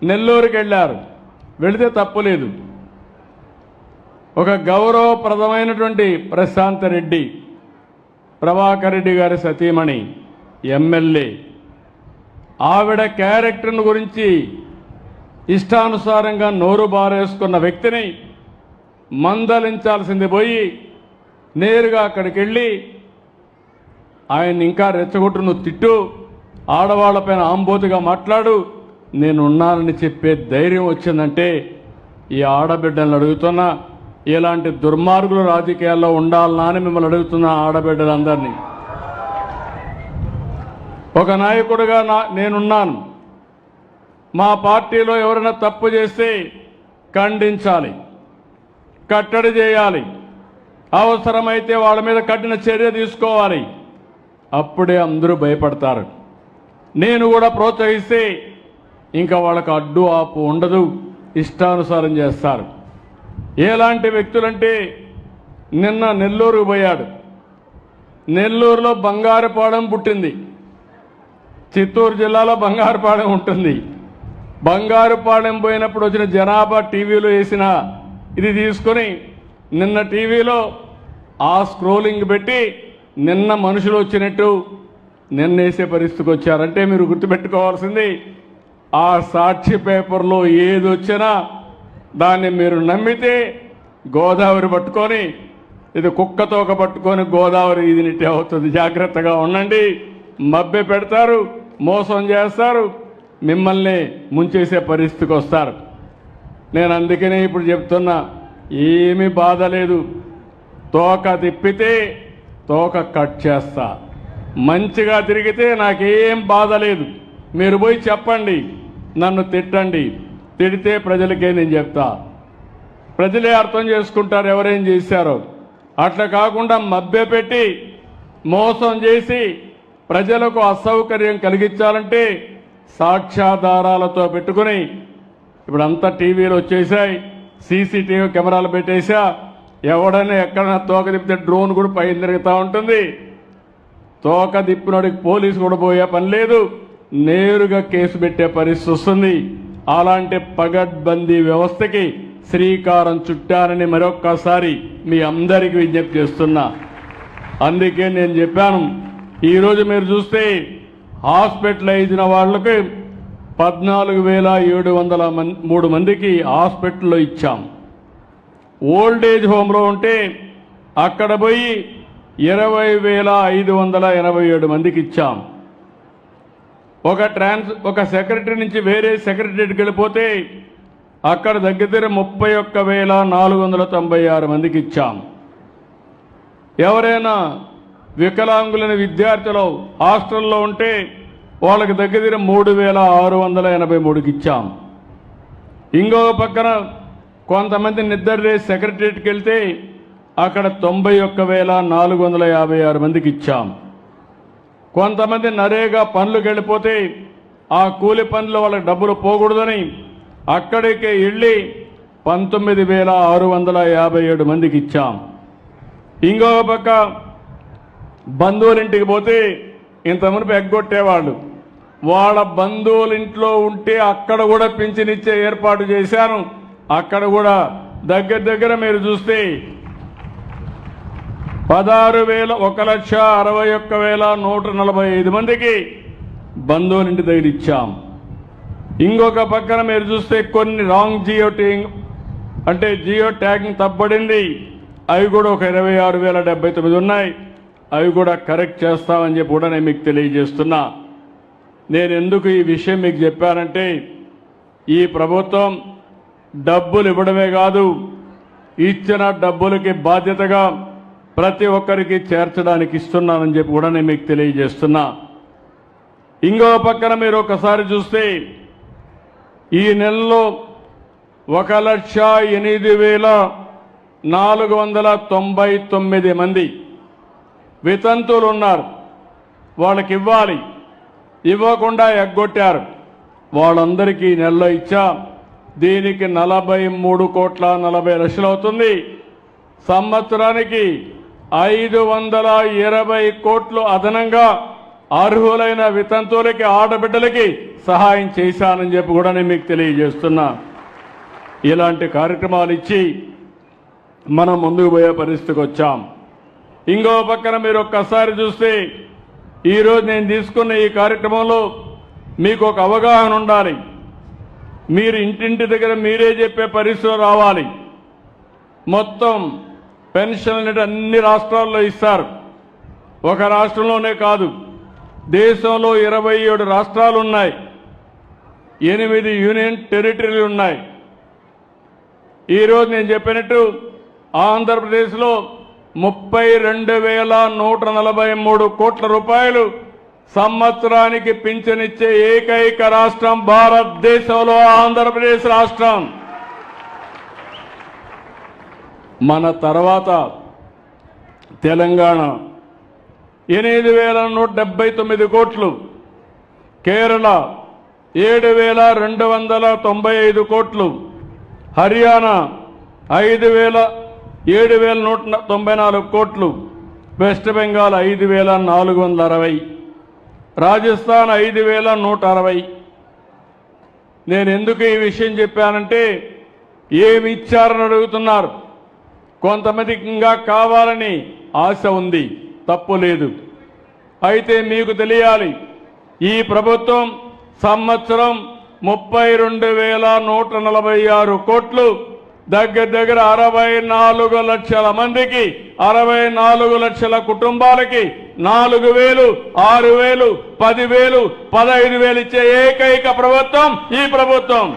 నెల్లూరుకి వెళ్ళారు. వెళితే తప్పులేదు. ఒక గౌరవప్రదమైనటువంటి ప్రశాంత్ రెడ్డి, ప్రభాకర్ రెడ్డి గారి సతీమణి, ఎమ్మెల్యే, ఆవిడ క్యారెక్టర్ను గురించి ఇష్టానుసారంగా నోరు బారేసుకున్న వ్యక్తిని మందలించాల్సింది పోయి నేరుగా అక్కడికి వెళ్ళి ఆయన ఇంకా రెచ్చగొట్టు, నువ్వు తిట్టు, ఆడవాళ్లపైన ఆంబోతుగా మాట్లాడు, నేనున్నానని చెప్పే ధైర్యం వచ్చిందంటే ఈ ఆడబిడ్డలను అడుగుతున్నా, ఇలాంటి దుర్మార్గులు రాజకీయాల్లో ఉండాలనా అని మిమ్మల్ని అడుగుతున్నా. ఆడబిడ్డలందరినీ ఒక నాయకుడిగా నేనున్నాను. మా పార్టీలో ఎవరైనా తప్పు చేస్తే ఖండించాలి, కట్టడి చేయాలి, అవసరమైతే వాళ్ళ మీద కఠిన చర్య తీసుకోవాలి. అప్పుడే అందరూ భయపడతారు. నేను కూడా ప్రోత్సహిస్తే ఇంకా వాళ్ళకు అడ్డు ఆపు ఉండదు, ఇష్టానుసారం చేస్తారు. ఎలాంటి వ్యక్తులంటే నిన్న నెల్లూరుకు పోయాడు. నెల్లూరులో బంగారుపాలెం పుట్టింది. చిత్తూరు జిల్లాలో బంగారుపాలెం ఉంటుంది. బంగారుపాలెం పోయినప్పుడు వచ్చిన జనాభా టీవీలో వేసిన ఇది తీసుకొని నిన్న టీవీలో ఆ స్క్రోలింగ్ పెట్టి నిన్న మనుషులు వచ్చినట్టు నిన్న వేసే పరిస్థితికి వచ్చారంటే మీరు గుర్తుపెట్టుకోవాల్సింది, ఆ సాక్షి పేపర్లో ఏది వచ్చినా దాన్ని మీరు నమ్మితే గోదావరి పట్టుకొని ఇది కుక్కతోక పట్టుకొని గోదావరి ఇది నిట్టే అవుతుంది. జాగ్రత్తగా ఉండండి. మభ్య పెడతారు, మోసం చేస్తారు, మిమ్మల్ని ముంచేసే పరిస్థితికి వస్తారు. నేను అందుకనే ఇప్పుడు చెప్తున్నా, ఏమీ బాధ లేదు. తోక తిప్పితే తోక కట్ చేస్తా. మంచిగా తిరిగితే నాకేం బాధ లేదు. మీరు పోయి చెప్పండి, నన్ను తిట్టండి, తిడితే ప్రజలకే నేను చెప్తా. ప్రజలే అర్థం చేసుకుంటారు ఎవరేం చేశారో. అట్లా కాకుండా మభ్యపెట్టి మోసం చేసి ప్రజలకు అసౌకర్యం కలిగించాలంటే సాక్ష్యాధారాలతో పెట్టుకుని, ఇప్పుడు అంతా టీవీలు వచ్చేసాయి, సీసీటీవీ కెమెరాలు పెట్టేసా, ఎవడైనా ఎక్కడైనా తోక తిప్పితే డ్రోన్ కూడా పైన తిరుగుతూ ఉంటుంది. తోక తిప్పినోడికి పోలీసు కూడా పోయే పని లేదు, నేరుగా కేసు పెట్టే పరిస్థితి వస్తుంది. అలాంటి పగడ్బందీ వ్యవస్థకి శ్రీకారం చుట్టారని మరొక్కసారి మీ అందరికీ విజ్ఞప్తి చేస్తున్నా. అందుకే నేను చెప్పాను, ఈరోజు మీరు చూస్తే హాస్పిటలైజ్ అయిన వాళ్ళకి 14,703 మందికి హాస్పిటల్లో ఇచ్చాం. ఓల్డ్ ఏజ్ హోమ్లో ఉంటే అక్కడ పోయి 20,587 మందికి ఇచ్చాం. ఒక సెక్రటరీ నుంచి వేరే సెక్రటరీకి వెళ్ళిపోతే అక్కడ దగ్గర 31,496 మందికి ఇచ్చాం. ఎవరైనా వికలాంగులైన విద్యార్థులు హాస్టల్లో ఉంటే వాళ్ళకి దగ్గర 3,683కి ఇచ్చాం. ఇంకొక పక్కన కొంతమంది నిద్ర సెక్రటరీకి వెళ్తే అక్కడ 91,456 మందికి ఇచ్చాం. కొంతమంది నరేగా పనులకు వెళ్ళిపోతే ఆ కూలి పనులు వాళ్ళకి డబ్బులు పోకూడదని అక్కడికి వెళ్ళి 19,657 మందికి ఇచ్చాం. ఇంకొక పక్క బంధువులింటికి పోతే ఇంతమునుపు ఎగ్గొట్టేవాళ్ళు, వాళ్ళ బంధువులింట్లో ఉంటే అక్కడ కూడా పింఛనిచ్చే ఏర్పాటు చేశాను. అక్కడ కూడా దగ్గర మీరు చూస్తే 1,61,61,145 మందికి బంధువులింటి దగ్గర ఇచ్చాం. ఇంకొక పక్కన మీరు చూస్తే కొన్ని రాంగ్ జియో ట్యాగింగ్ తప్పబడింది, అవి కూడా ఒక 26,079 ఉన్నాయి. అవి కూడా కరెక్ట్ చేస్తామని చెప్పి కూడా నేను మీకు తెలియజేస్తున్నా. నేను ఎందుకు ఈ విషయం మీకు చెప్పానంటే, ఈ ప్రభుత్వం డబ్బులు ఇవ్వడమే కాదు, ఇచ్చిన డబ్బులకి బాధ్యతగా ప్రతి ఒక్కరికి చేర్చడానికి ఇస్తున్నానని చెప్పి కూడా నేను మీకు తెలియజేస్తున్నా. ఇంకో పక్కన మీరు ఒకసారి చూస్తే ఈ నెలలో 1,08,499 మంది వితంతువులు ఉన్నారు. వాళ్ళకి ఇవ్వాలి, ఇవ్వకుండా ఎగ్గొట్టారు. వాళ్ళందరికీ ఈ నెలలో ఇచ్చా. దీనికి 43,40,00,000 అవుతుంది. సంవత్సరానికి 520 కోట్లు అదనంగా అర్హులైన వితంతువులకి ఆడబిడ్డలకి సహాయం చేశానని చెప్పి కూడా నేను మీకు తెలియజేస్తున్నా. ఇలాంటి కార్యక్రమాలు ఇచ్చి మనం ముందుకు పోయే పరిస్థితికి వచ్చాం. ఇంకో పక్కన మీరు ఒక్కసారి చూస్తే ఈరోజు నేను తీసుకున్న ఈ కార్యక్రమంలో మీకు ఒక అవగాహన ఉండాలి. మీరు ఇంటింటి దగ్గర మీరే చెప్పే పరిస్థితులు రావాలి. మొత్తం పెన్షన్ అన్ని రాష్ట్రాల్లో ఇస్తారు. ఒక రాష్ట్రంలోనే కాదు, దేశంలో 27 రాష్ట్రాలు ఉన్నాయి, 8 యూనియన్ టెరిటరీలు ఉన్నాయి. ఈరోజు నేను చెప్పినట్టు ఆంధ్రప్రదేశ్లో 32,143 కోట్ల రూపాయలు సంవత్సరానికి పింఛనిచ్చే ఏకైక రాష్ట్రం భారతదేశంలో ఆంధ్రప్రదేశ్ రాష్ట్రం. మన తర్వాత తెలంగాణ 8,179 కోట్లు, కేరళ 7,295 కోట్లు, హర్యానా 7,194 కోట్లు, వెస్ట్ బెంగాల్ 5,460, రాజస్థాన్ 5,160. నేను ఎందుకు ఈ విషయం చెప్పానంటే ఏమి ఇచ్చారని అడుగుతున్నారు. కొంతమందికి ఇంకా కావాలని ఆశ ఉంది, తప్పు లేదు. అయితే మీకు తెలియాలి, ఈ ప్రభుత్వం సంవత్సరం 32,146 కోట్లు, దగ్గర 64 లక్షల మందికి, 64 లక్షల కుటుంబాలకి 4,000, 6,000, 10,000, 15,000 ఇచ్చే ఏకైక ప్రభుత్వం ఈ ప్రభుత్వం.